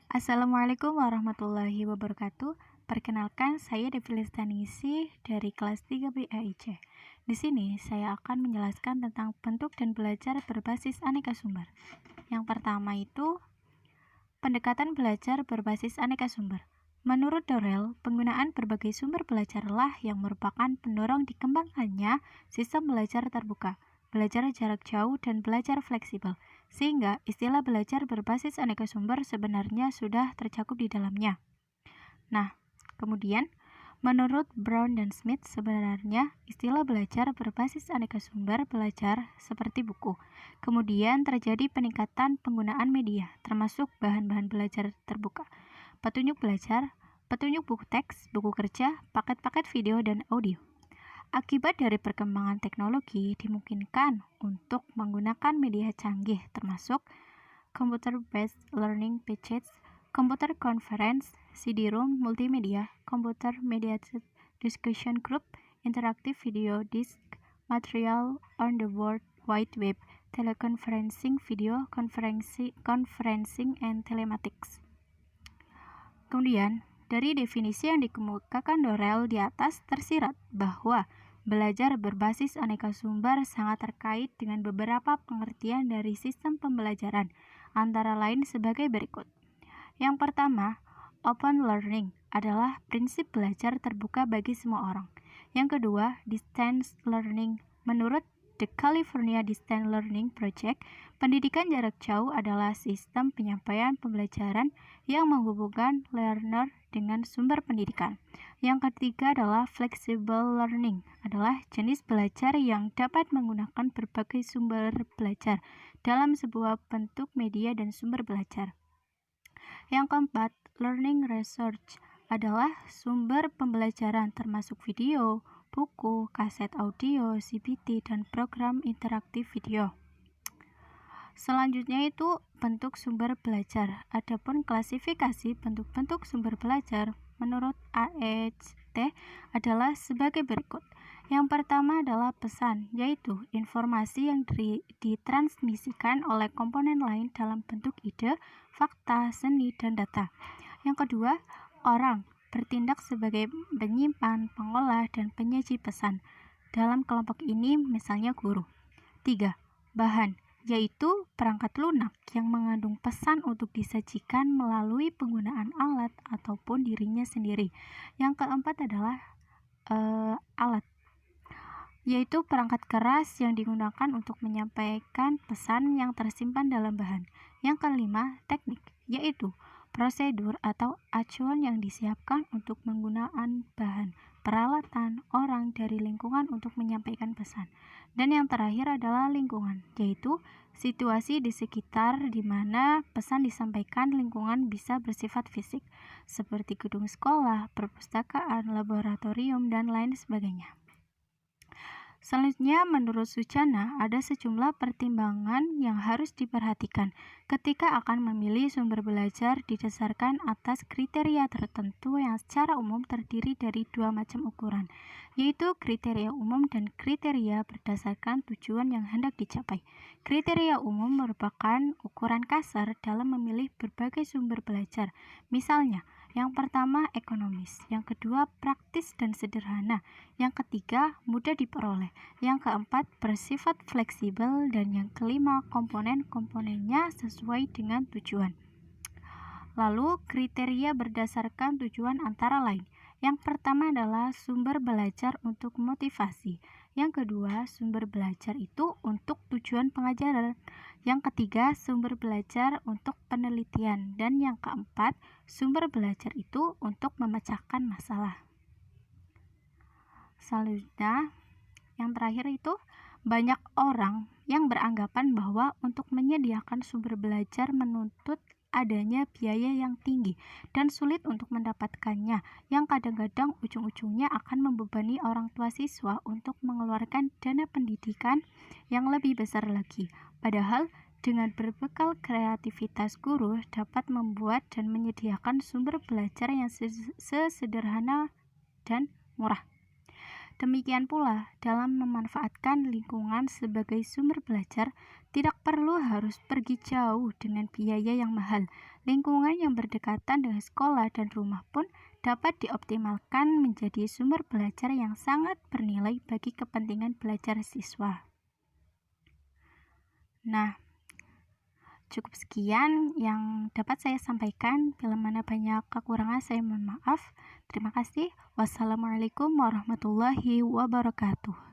Assalamualaikum warahmatullahi wabarakatuh. Perkenalkan, saya Devi Listanisi dari kelas 3 BAIC. Di sini saya akan menjelaskan tentang bentuk dan belajar berbasis aneka sumber. Yang pertama itu pendekatan belajar berbasis aneka sumber. Menurut Dorel, penggunaan berbagai sumber belajarlah yang merupakan pendorong dikembangkannya sistem belajar terbuka, belajar jarak jauh, dan belajar fleksibel, sehingga istilah belajar berbasis aneka sumber sebenarnya sudah tercakup di dalamnya. Nah, kemudian, menurut Brown dan Smith, sebenarnya istilah belajar berbasis aneka sumber belajar seperti buku. Kemudian terjadi peningkatan penggunaan media, termasuk bahan-bahan belajar terbuka, petunjuk belajar, petunjuk buku teks, buku kerja, paket-paket video, dan audio. Akibat dari perkembangan teknologi, dimungkinkan untuk menggunakan media canggih termasuk computer-based learning package, computer conference, CD-ROM, multimedia, computer mediated discussion group, interactive video disk, material on the World Wide Web, teleconferencing, video conferencing, and telematics. Kemudian, dari definisi yang dikemukakan Dorel di atas tersirat bahwa belajar berbasis aneka sumber sangat terkait dengan beberapa pengertian dari sistem pembelajaran, antara lain sebagai berikut. Yang pertama, open learning adalah prinsip belajar terbuka bagi semua orang. Yang kedua, distance learning. Menurut The California Distance Learning Project, pendidikan jarak jauh adalah sistem penyampaian pembelajaran yang menghubungkan learner dengan sumber pendidikan. Yang ketiga adalah flexible learning, adalah jenis belajar yang dapat menggunakan berbagai sumber belajar dalam sebuah bentuk media dan sumber belajar. Yang keempat, learning research adalah sumber pembelajaran termasuk video, buku, kaset audio, CBT, dan program interaktif video. Selanjutnya itu bentuk sumber belajar. Adapun klasifikasi bentuk-bentuk sumber belajar menurut AECT adalah sebagai berikut. Yang pertama adalah pesan, yaitu informasi yang ditransmisikan oleh komponen lain dalam bentuk ide, fakta, seni, dan data. Yang kedua, orang bertindak sebagai penyimpan, pengolah, dan penyaji pesan. Dalam kelompok ini misalnya guru. 3. Bahan, yaitu perangkat lunak yang mengandung pesan untuk disajikan melalui penggunaan alat ataupun dirinya sendiri. Yang keempat adalah alat, yaitu perangkat keras yang digunakan untuk menyampaikan pesan yang tersimpan dalam bahan. Yang kelima, teknik, yaitu prosedur atau acuan yang disiapkan untuk penggunaan bahan, peralatan, orang, dari lingkungan untuk menyampaikan pesan. Dan yang terakhir adalah lingkungan, yaitu situasi di sekitar di mana pesan disampaikan. Lingkungan bisa bersifat fisik, seperti gedung sekolah, perpustakaan, laboratorium, dan lain sebagainya. Selanjutnya, menurut Sucana, ada sejumlah pertimbangan yang harus diperhatikan ketika akan memilih sumber belajar didasarkan atas kriteria tertentu yang secara umum terdiri dari dua macam ukuran, yaitu kriteria umum dan kriteria berdasarkan tujuan yang hendak dicapai. Kriteria umum merupakan ukuran kasar dalam memilih berbagai sumber belajar. Misalnya, yang pertama ekonomis, yang kedua praktis dan sederhana, yang ketiga mudah diperoleh, yang keempat bersifat fleksibel, dan yang kelima komponen-komponennya sesuai dengan tujuan. Lalu kriteria berdasarkan tujuan antara lain. Yang pertama adalah sumber belajar untuk motivasi. Yang kedua, sumber belajar itu untuk tujuan pengajaran. Yang ketiga, sumber belajar untuk penelitian. Dan yang keempat, sumber belajar itu untuk memecahkan masalah. Selanjutnya, yang terakhir itu banyak orang yang beranggapan bahwa untuk menyediakan sumber belajar menuntut adanya biaya yang tinggi dan sulit untuk mendapatkannya, yang kadang-kadang ujung-ujungnya akan membebani orang tua siswa untuk mengeluarkan dana pendidikan yang lebih besar lagi. Padahal dengan berbekal kreativitas guru dapat membuat dan menyediakan sumber belajar yang sesederhana dan murah. Demikian pula, dalam memanfaatkan lingkungan sebagai sumber belajar, tidak perlu harus pergi jauh dengan biaya yang mahal. Lingkungan yang berdekatan dengan sekolah dan rumah pun dapat dioptimalkan menjadi sumber belajar yang sangat bernilai bagi kepentingan belajar siswa. Nah, cukup sekian yang dapat saya sampaikan. Bila mana banyak kekurangan, saya mohon maaf. Terima kasih. Wassalamualaikum warahmatullahi wabarakatuh.